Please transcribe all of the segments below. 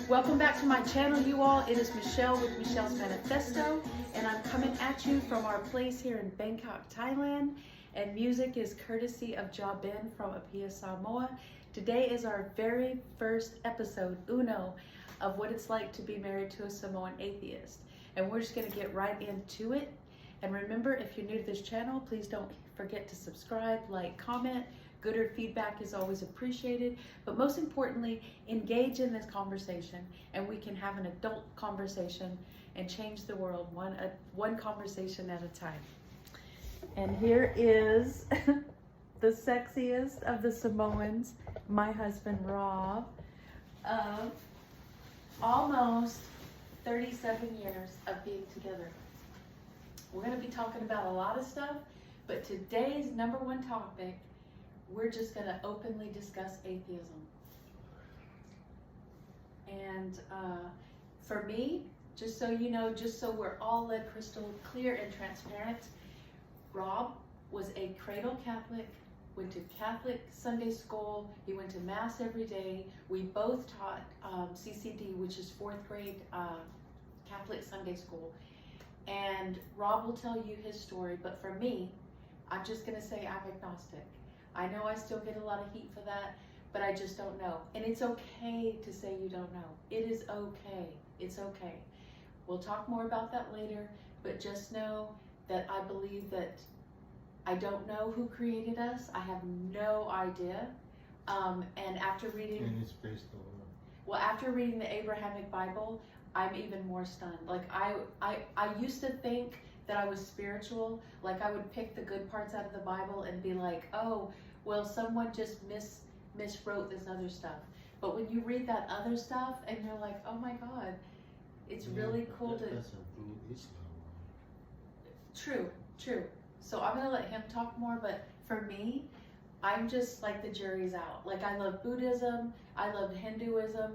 Welcome back to my channel, you all. It is Michelle with Michelle's Manifesto, and I'm coming at you from our place here in Bangkok, Thailand. And music is courtesy of Ben from atheist Samoa. Today is our very first episode, Uno, of what it's like to be married to a Samoan atheist. And we're just gonna get right into it. And remember, if you're new to this channel, please don't forget to subscribe, like, comment. Good or feedback is always appreciated, but most importantly, engage in this conversation, and we can have an adult conversation and change the world one conversation at a time. And here is the sexiest of the Samoans, my husband Rob, of almost 37 years of being together. We're going to be talking about a lot of stuff, but today's number one topic, we're just going to openly discuss atheism. And for me, just so you know, just so we're all led crystal clear and transparent, Rob was a cradle Catholic, went to Catholic Sunday school, he went to Mass every day. We both taught CCD, which is 4th grade Catholic Sunday school. And Rob will tell you his story, but for me, I'm just going to say I'm agnostic. I know I still get a lot of heat for that, but I just don't know. And it's okay to say you don't know. It is okay. It's okay. We'll talk more about that later, but just know that I believe that I don't know who created us. I have no idea. And after reading... And it's based on... Well, after reading the Abrahamic Bible, I'm even more stunned. Like, I used to think that I was spiritual. Like, I would pick the good parts out of the Bible and be like, oh, well, someone just miswrote this other stuff. But when you read that other stuff and you're like, oh my God, it's really cool to... That's a blue Islam. True. So I'm gonna let him talk more, but for me, I'm just like the jury's out. Like, I love Buddhism, I love Hinduism,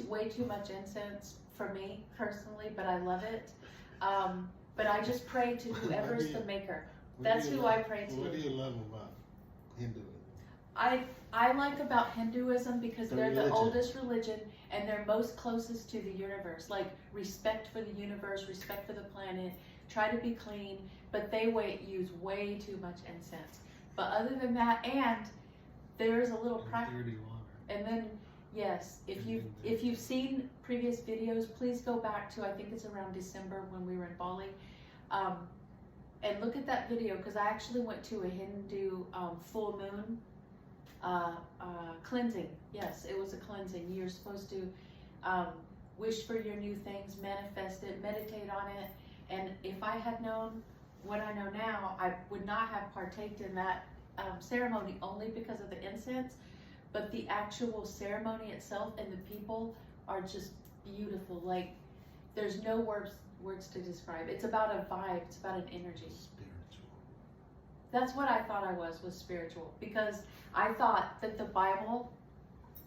way too much incense for me personally, but I love it. But I just pray to whoever's the maker. That's who I pray to. What do you love about Hinduism? I like about Hinduism because they're the oldest religion and they're most closest to the universe. Like, respect for the universe, respect for the planet, try to be clean, but they use way too much incense. But other than that, and there's a little practice. Dirty water. And then, yes, if you've seen previous videos, please go back to, I think it's around December when we were in Bali, and look at that video, because I actually went to a Hindu full moon cleansing. Yes, it was a cleansing. You're supposed to wish for your new things, manifest it, meditate on it. And if I had known what I know now, I would not have partaked in that ceremony only because of the incense. But the actual ceremony itself and the people are just beautiful. Like, there's no words to describe. It's about a vibe. It's about an energy. Spiritual. That's what I thought I was spiritual. Because I thought that the Bible,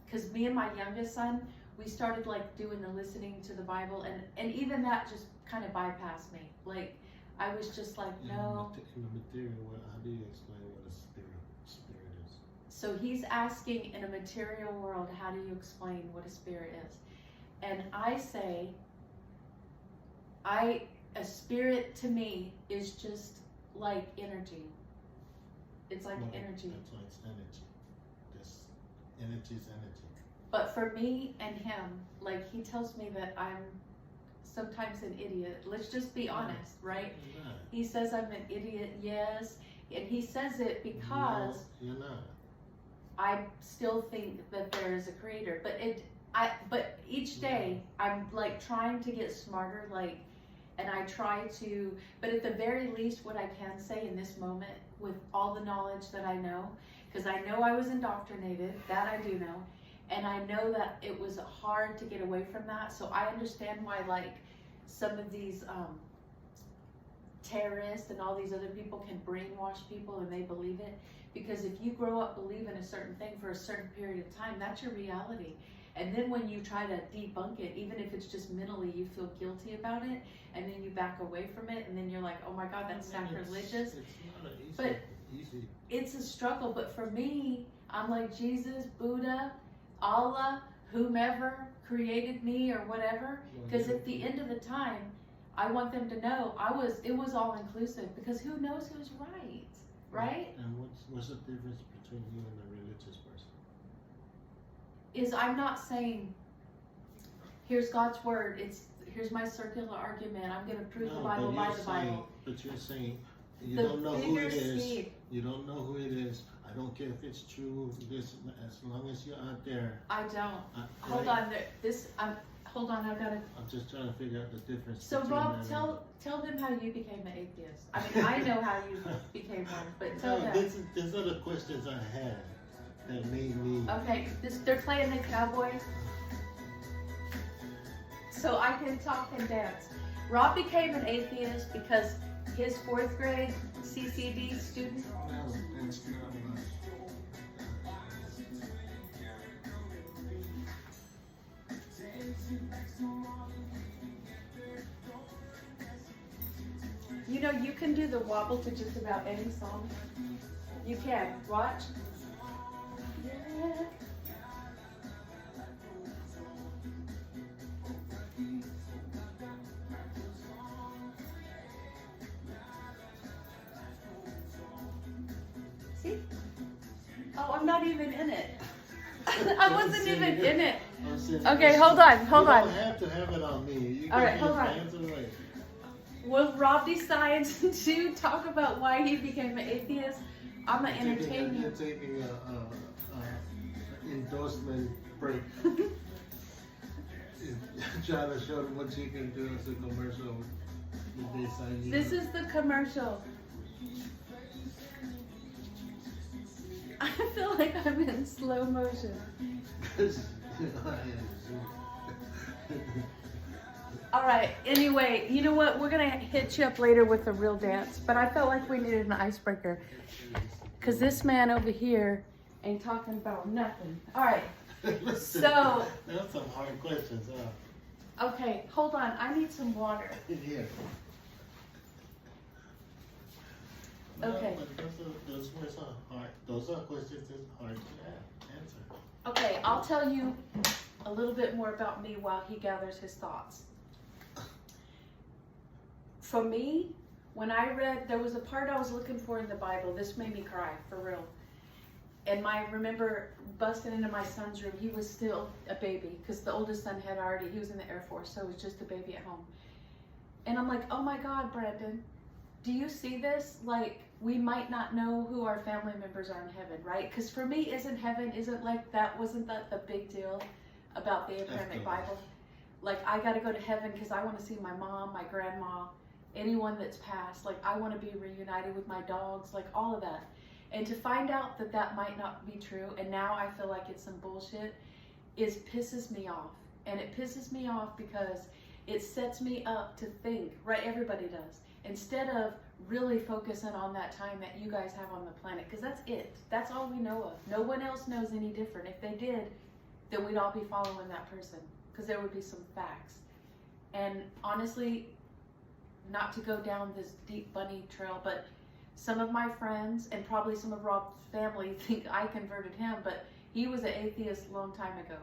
because me and my youngest son, we started like doing the listening to the Bible, and even that just kind of bypassed me. Like, I was just like, no. In the material world, how do you explain what a spirit is? So he's asking, in a material world, how do you explain what a spirit is? And I say, a spirit to me is just like energy. It's like energy. That's why it's energy. This energy is energy. But for me and him, like, he tells me that I'm sometimes an idiot. Let's just be honest, right? He says I'm an idiot, yes. And he says it because no, you're not. I still think that there is a creator. But each day I'm like trying to get smarter, like, and I try to, but at the very least, what I can say in this moment with all the knowledge that I know, because I know I was indoctrinated, that I do know, and I know that it was hard to get away from that. So I understand why, like, some of these terrorists and all these other people can brainwash people and they believe it. Because if you grow up believing a certain thing for a certain period of time, that's your reality. And then when you try to debunk it, even if it's just mentally, you feel guilty about it, and then you back away from it, and then you're like, oh my God, that's sacrilegious. It's not easy. It's a struggle. But for me, I'm like, Jesus, Buddha, Allah, whomever created me or whatever. Because at the end of the time, I want them to know it was all inclusive, because who knows who's right, right? And what's the difference between you and a religious person? Is I'm not saying, here's God's word, here's my circular argument, I'm going to prove the Bible by the Bible. But you're saying you The don't know who it bigger is. seed. You don't know who it is. I don't care if it's true. This, as long as you're out there. I don't. Hold right? on, hold on, I've got to. I'm just trying to figure out the difference. So between Rob, that tell them how you became an atheist. I mean, I know how you became one, but tell them. These are the questions I had that made me. Okay, they're playing the cowboy, so I can talk and dance. Rob became an atheist because his 4th grade CCD student. No, that's not right. You know, you can do the wobble to just about any song. You can. Watch. Yeah. See? Oh, I'm not even in it. I wasn't even in it. Okay, hold on. You don't have to have it on me. You All right, can hold on. dance away. Will Rob decide to talk about why he became an atheist? I'm gonna entertain You're you. taking a endorsement break. Trying to show them what you can do as a commercial. This is the commercial. I feel like I'm in slow motion. All right, anyway, you know what? We're going to hit you up later with a real dance, but I felt like we needed an icebreaker because this man over here ain't talking about nothing. All right, so. That's some hard questions, huh? Okay, hold on. I need some water. Yeah. Okay. No, but those are questions that's hard to answer. Okay, I'll tell you a little bit more about me while he gathers his thoughts. For me, when I read, there was a part I was looking for in the Bible. This made me cry, for real. And I remember busting into my son's room. He was still a baby, because the oldest son he was in the Air Force, so it was just a baby at home. And I'm like, oh my God, Brandon, do you see this? Like, we might not know who our family members are in heaven, right? Because for me, wasn't that the big deal about the Abrahamic Bible? Like, I got to go to heaven because I want to see my mom, my grandma, anyone that's passed. Like, I want to be reunited with my dogs, like all of that. And to find out that that might not be true, and now I feel like it's some bullshit, pisses me off. And it pisses me off because it sets me up to think, right? Everybody does. Instead of really focusing on that time that you guys have on the planet, because that's it. That's all we know of. No one else knows any different. If they did, then we'd all be following that person, because there would be some facts. And honestly, not to go down this deep bunny trail, but some of my friends and probably some of Rob's family think I converted him, but he was an atheist a long time ago,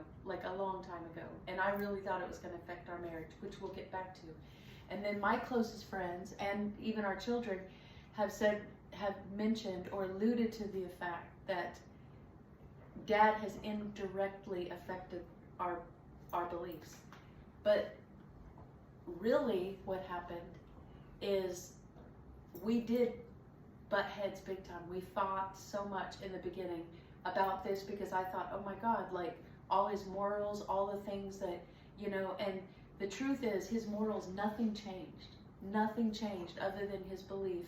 and I really thought it was going to affect our marriage, which we'll get back to. And then my closest friends and even our children have mentioned or alluded to the fact that Dad has indirectly affected our beliefs. But really what happened is we did butt heads big time. We fought so much in the beginning about this because I thought, oh my God, like all his morals, all the things that, and the truth is his morals, nothing changed other than his belief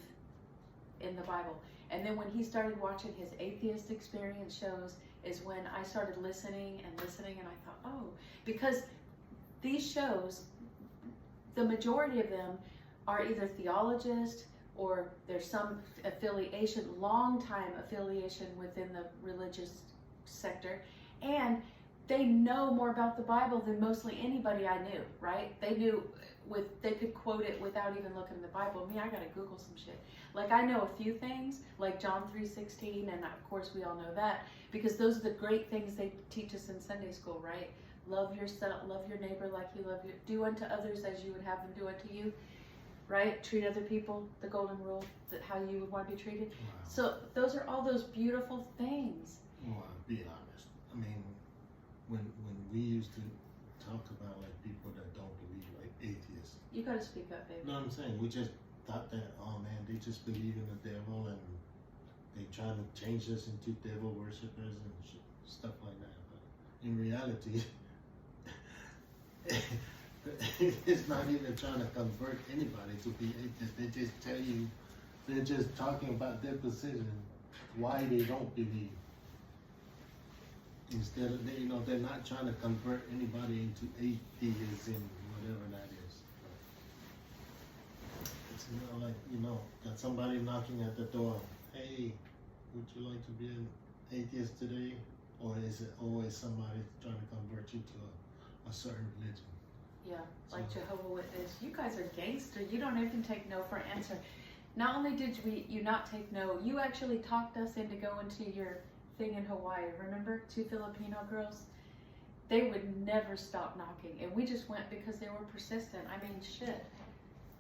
in the Bible. And then when he started watching his atheist experience shows is when I started listening, and I thought, oh, because these shows, the majority of them are either theologists or there's some affiliation, long-time affiliation within the religious sector, and they know more about the Bible than mostly anybody I knew, right? They could quote it without even looking in the Bible. Me, I gotta Google some shit. Like, I know a few things, like John 3:16, and of course we all know that, because those are the great things they teach us in Sunday school, right? love yourself, love your neighbor like you love you, do unto others as you would have them do unto you, right? Treat other people, the golden rule, that how you would want to be treated. Wow. So those are all those beautiful things. Well, I'll be honest. I mean, when we used to talk about like people that don't believe, like atheists. You gotta speak up, baby. No, I'm saying we just thought that, oh man, they just believe in the devil and they try to change us into devil worshippers and stuff like that. But in reality, it's not even trying to convert anybody to be atheist. They just tell you, they're just talking about their position, why they don't believe. Instead of, they're not trying to convert anybody into atheism, whatever that is. It's like, got somebody knocking at the door. Hey, would you like to be an atheist today? Or is it always somebody trying to convert you to a certain religion? Yeah, like Jehovah's Witness. You guys are gangster. You don't even take no for an answer. Not only did you not take no, you actually talked us into going to your thing in Hawaii. Remember, 2 Filipino girls? They would never stop knocking, and we just went because they were persistent. I mean, shit.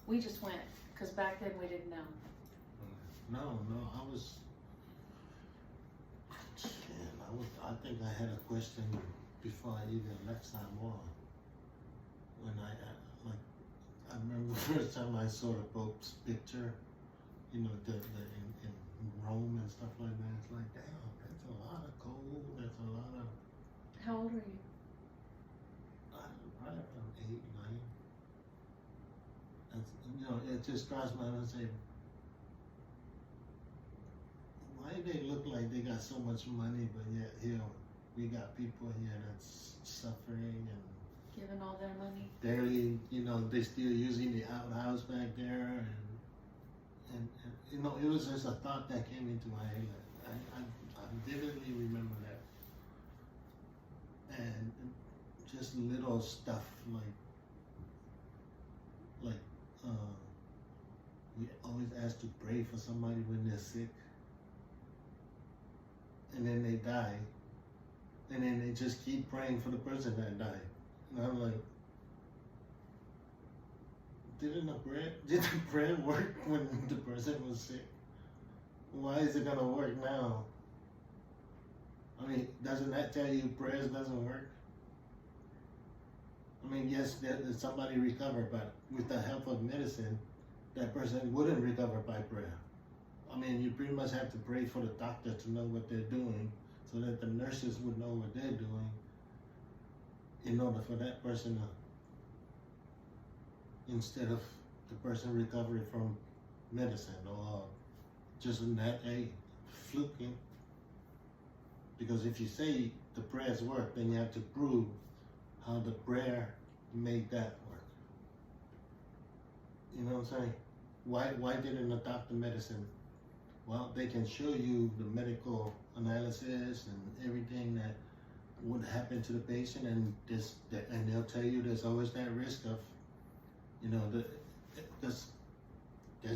We just went because back then we didn't know. No, I think I had a question before I even left Samoa. When I remember the first time I saw the Pope's picture, in Rome and stuff like that. It's like, damn, that's a lot of gold. That's a lot of. How old were you? Probably around 8, 9. That's, it just drives my mind and say, why do they look like they got so much money, but yet here we got people here that's suffering and Giving all their money. barely, they still using the outhouse back there, and it was just a thought that came into my head. I vividly remember that, and just little stuff like we always ask to pray for somebody when they're sick, and then they die, and then they just keep praying for the person that died. And I'm like, did the prayer work when the person was sick? Why is it gonna work now? I mean, doesn't that tell you prayers doesn't work? I mean, yes, that somebody recovered, but with the help of medicine, that person wouldn't recover by prayer. I mean, you pretty much have to pray for the doctor to know what they're doing, so that the nurses would know what they're doing, in order for that person to, instead of the person recovering from medicine or just fluking. Because if you say the prayers work, then you have to prove how the prayer made that work. You know what I'm saying? Why didn't the doctor medicine? Well, they can show you the medical analysis and everything that would happen to the patient, and they'll tell you there's always that risk of, that's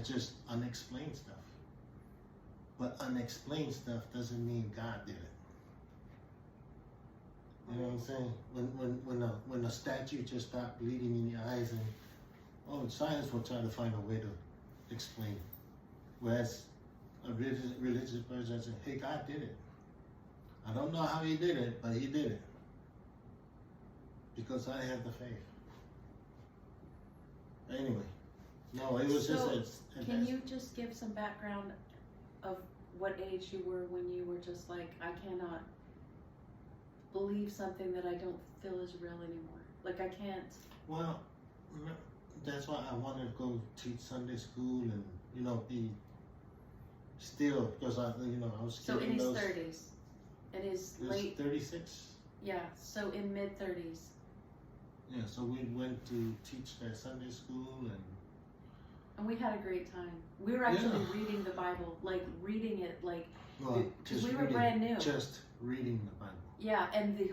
just unexplained stuff. But unexplained stuff doesn't mean God did it. You know what I'm saying? When a statue just stopped bleeding in your eyes, and science will try to find a way to explain it. Whereas a religious person says, hey, God did it. I don't know how he did it, but he did it. Because I have the faith. Anyway, no, it was So, just can you just give some background of what age you were when you were just like, I cannot believe something that I don't feel is real anymore? Like, I can't. Well, that's why I wanted to go teach Sunday school and, be still, because I was So in his those, 30s. In his he was late. 36. Yeah, so in mid 30s. Yeah, so we went to teach that Sunday school, And we had a great time. We were actually Yeah. reading the Bible, like reading it, like, well, because just we were reading, brand new. just reading the Bible. Yeah, and the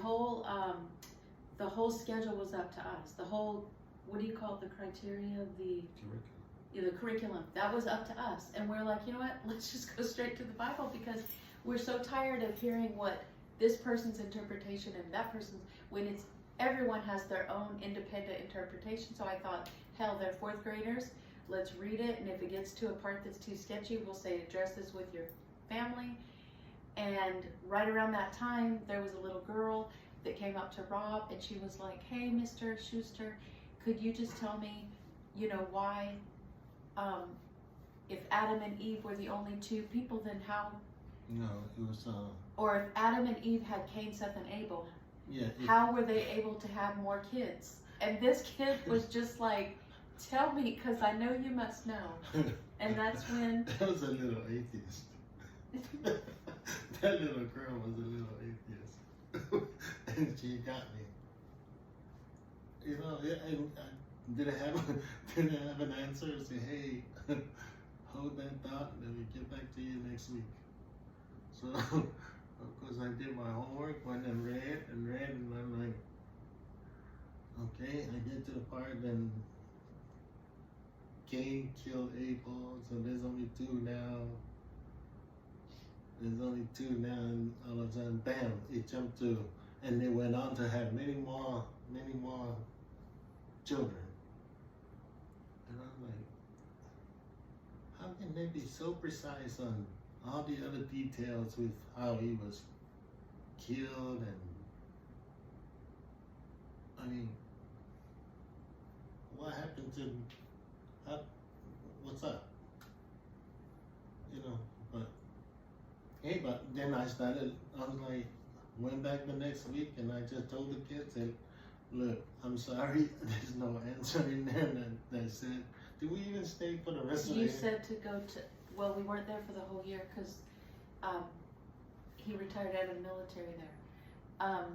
whole schedule was up to us. The whole, what do you call it, the criteria, the curriculum, that was up to us. And we're like, you know what, let's just go straight to the Bible, because we're so tired of hearing what this person's interpretation and that person's, when it's everyone has their own independent interpretation. So I thought, hell, they're fourth graders. Let's read it, and if it gets to a part that's too sketchy, we'll say address this with your family. And right around that time, there was a little girl that came up to Rob, and she was like, hey, Mr. Schuster, could you just tell me, you know, why, if Adam and Eve were the only two people, then how? No, it was, Or if Adam and Eve had Cain, Seth, and Abel, yeah. how were they able to have more kids? And this kid was just like, tell me, because I know you must know. And that's when... That was a little atheist. That little girl was a little atheist. And she got me. You know, I didn't have an answer. Say, hey, hold that thought, and then we get back to you next week. So, of course, I did my homework, went and read, and I'm like, okay, I get to the part, then Cain killed Abel, so there's only two now. And all of a sudden, bam, it jumped to, and they went on to have many more children. And I'm like, how can they be so precise on all the other details with how he was killed? And I mean, what happened to, what's up? You know, but hey, but then I was like, went back the next week, and I just told the kids that, look, I'm sorry, there's no answer in there that said, did we even stay for the rest of the year? You said to go to, well, we weren't there for the whole year because he retired out of the military there.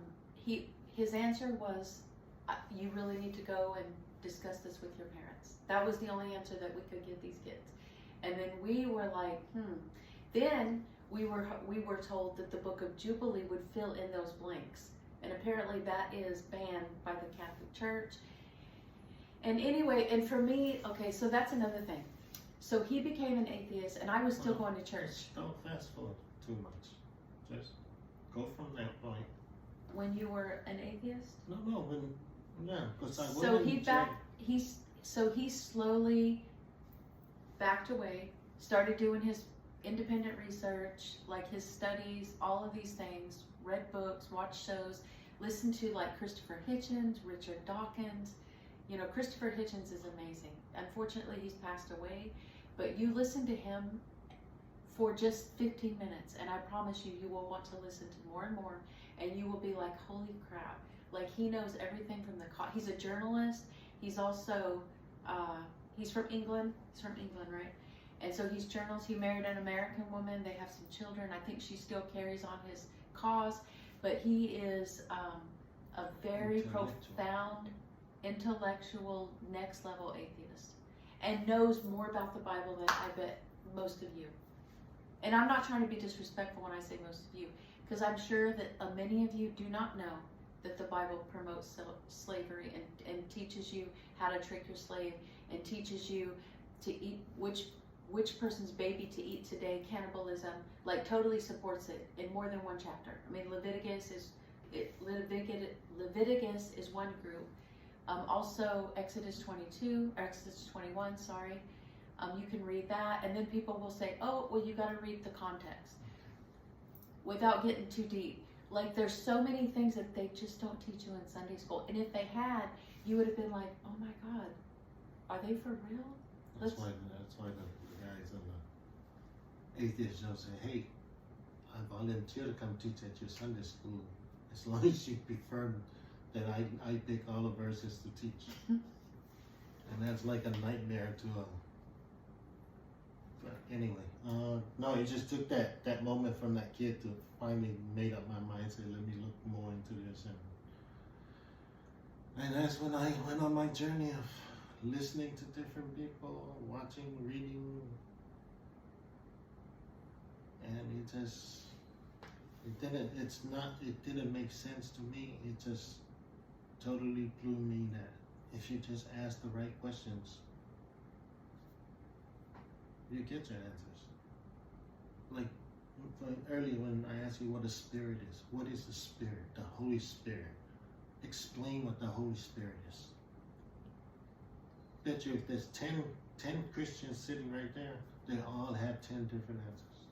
His answer was, you really need to go and discuss this with your parents. That was the only answer that we could give these kids. And then we were like, Then we were told that the Book of Jubilee would fill in those blanks. And apparently that is banned by the Catholic Church. And anyway, and for me, okay, so that's another thing. So he became an atheist, and I was still going to church. Don't fast forward too much. Just go from that point. When you were an atheist? No, because I wasn't. So he slowly backed away, started doing his independent research, like his studies, all of these things, read books, watched shows, listened to like Christopher Hitchens, Richard Dawkins. You know, Christopher Hitchens is amazing. Unfortunately, he's passed away, but you listen to him for just 15 minutes, and I promise you, you will want to listen to more and more, and you will be like, holy crap. Like, he knows everything from he's a journalist. He's also, he's from England. He's from England, right? And so he's journalist. He married an American woman. They have some children. I think she still carries on his cause, but he is a very profound, intellectual, next level atheist, and knows more about the Bible than I bet most of you. And I'm not trying to be disrespectful when I say most of you, because I'm sure that many of you do not know that the Bible promotes slavery and teaches you how to trick your slave, and teaches you to eat which person's baby to eat today, cannibalism, like totally supports it in more than one chapter. I mean, Leviticus is one group. Also Exodus 21, sorry. You can read that, and then people will say, oh, well, you got to read the context without getting too deep. Like, there's so many things that they just don't teach you in Sunday school. And if they had, you would have been like, oh my God, are they for real? That's why the guys in the atheist show say, hey, I volunteer to come teach at your Sunday school as long as you prefer that I pick all the verses to teach. And that's like a nightmare to but anyway, no, it just took that moment from that kid to finally made up my mind, say, let me look more into this, and that's when I went on my journey of listening to different people, watching, reading, and it didn't make sense to me. It just totally blew me that if you just ask the right questions, you get your answers. Like earlier when I asked you what a spirit is, what is the spirit? The Holy Spirit. explain what the Holy Spirit is. Bet you if there's 10 Christians sitting right there, they all have 10 different answers.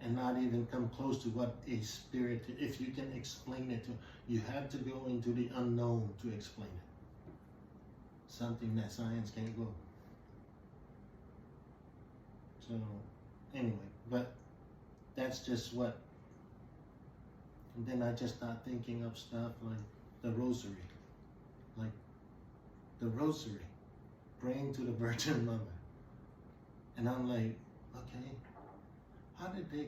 And not even come close to what a spirit, if you can explain it to, you have to go into the unknown to explain it. Something that science can't go. So, anyway, but that's just what, and then I just start thinking of stuff like the rosary. Like, the rosary. Praying to the Virgin Mother. And I'm like, okay, how did they,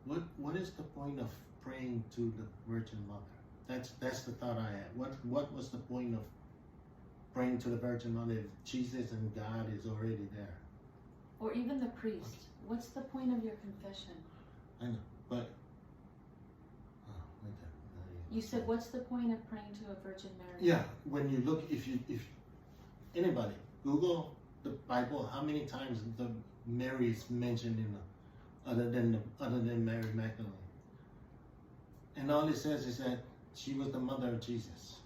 what is the point of praying to the Virgin Mother? That's the thought I had. What was the point of praying to the Virgin Mother if Jesus and God is already there? Or even the priest. Okay. What's the point of your confession? I know, but you said, what's the point of praying to a Virgin Mary? Yeah, when you look, if anybody Google the Bible, how many times the Mary is mentioned in the, other than Mary Magdalene? And all it says is that she was the mother of Jesus.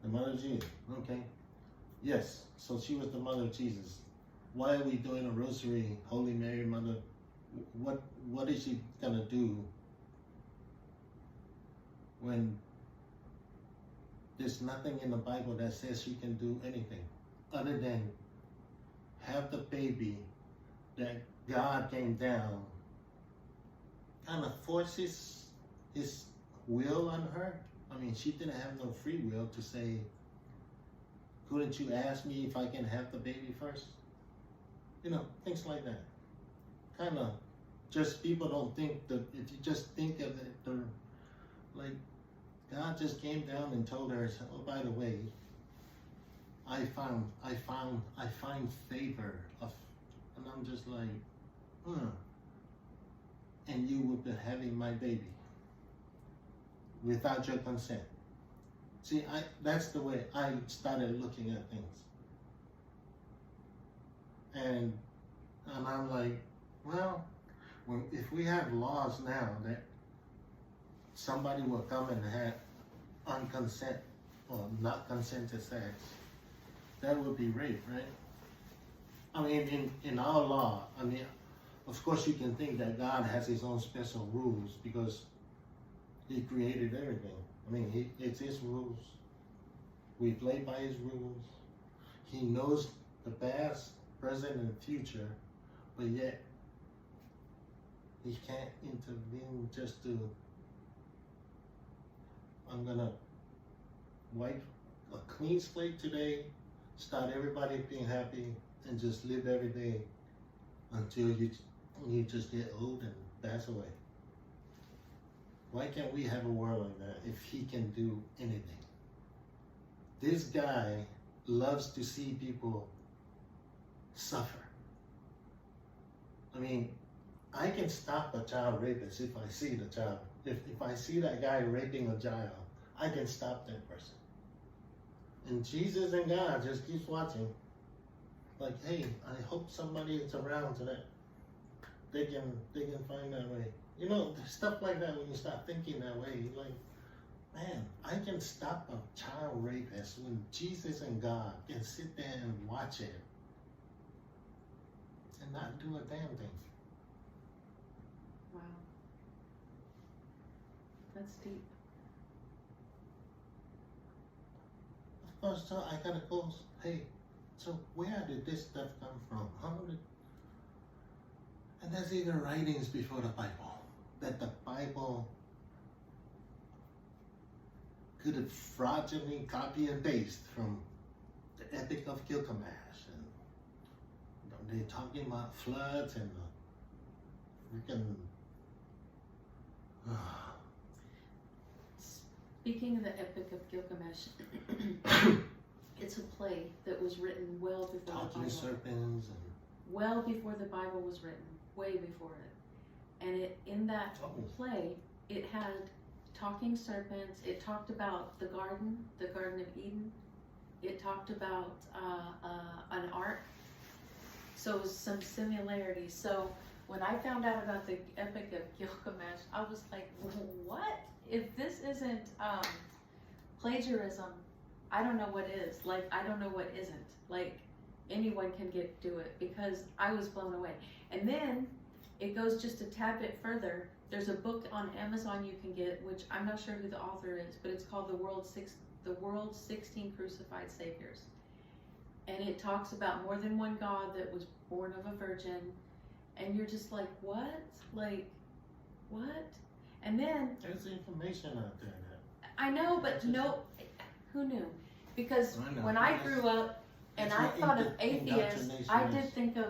The mother of Jesus. Okay. Yes. So she was the mother of Jesus. Why are we doing a rosary, Holy Mary, Mother? What is she gonna do when there's nothing in the Bible that says she can do anything other than have the baby that God came down, kind of forces his will on her? I mean, she didn't have no free will to say, couldn't you ask me if I can have the baby first? You know, things like that. Kind of, just people don't think that, if you just think of it, like, God just came down and told her, oh, by the way, I find favor of, and I'm just like, and you will be having my baby without your consent. See, that's the way I started looking at things. And I'm like, well, if we have laws now that somebody will come and have unconsent or not consented sex, that would be rape, right? I mean, in our law, I mean, of course you can think that God has his own special rules because he created everything. I mean, it's his rules. We play by his rules. He knows the past, present, and future, but yet he can't intervene just to, I'm gonna wipe a clean slate today, start everybody being happy, and just live every day until you just get old and pass away. Why can't we have a world like that if he can do anything? This guy loves to see people suffer. I mean, I can stop a child rapist if I see the child. If I see that guy raping a child, I can stop that person. And Jesus and God just keeps watching. Like, hey, I hope somebody is around so that they can find that way. You know, stuff like that. When you start thinking that way, you're like, man, I can stop a child rapist when Jesus and God can sit there and watch it and not do a damn thing. Wow. That's deep. Of course, so I gotta go, hey, so where did this stuff come from? And there's even writings before the Bible, that the Bible could have fraudulently copy and paste from the Epic of Gilgamesh, and they're talking about floods and freaking. Speaking of the Epic of Gilgamesh, it's a play that was written well before the Bible. Serpents and well before the Bible was written, way before it. And in that play, it had talking serpents. It talked about the Garden of Eden. It talked about an ark. So it was some similarities. So when I found out about the Epic of Gilgamesh, I was like, what? If this isn't plagiarism, I don't know what is. Like, I don't know what isn't. Like, anyone can do it, because I was blown away. And then it goes just a tad bit further. There's a book on Amazon you can get, which I'm not sure who the author is, but it's called The World's 16 Crucified Saviors. And it talks about more than one God that was born of a virgin. And you're just like, what? Like, what? And then... There's information out there. I know, but no, who knew? Because when I grew up and I thought of atheists, I did think of,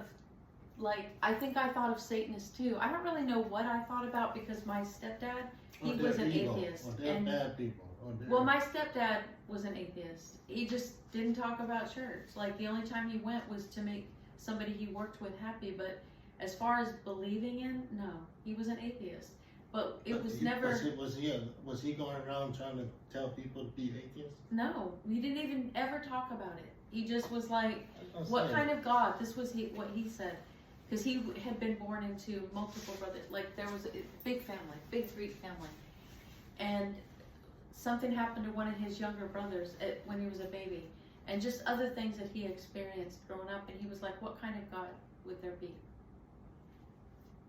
like, I think I thought of Satanists too. I don't really know what I thought about, because my stepdad, he was an atheist. They're bad people. Well, my stepdad was an atheist. He just didn't talk about church. Like, the only time he went was to make somebody he worked with happy. But as far as believing in, no, he was an atheist. But it was never. Was he going around trying to tell people to be atheists? No, he didn't even ever talk about it. He just was like, what kind of God? This was what he said. Because he had been born into multiple brothers. Like, there was a big family, big Greek family. And something happened to one of his younger brothers when he was a baby. And just other things that he experienced growing up. And he was like, what kind of God would there be?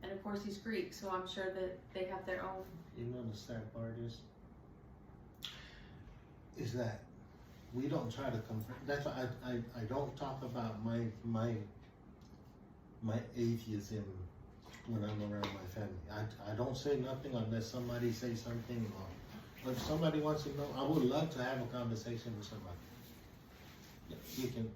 And of course he's Greek, so I'm sure that they have their own. You know the sad part is that we don't try to confront. That's why I don't talk about my atheism when I'm around my family. I don't say nothing unless somebody says something, or if somebody wants to know, I would love to have a conversation with somebody. You can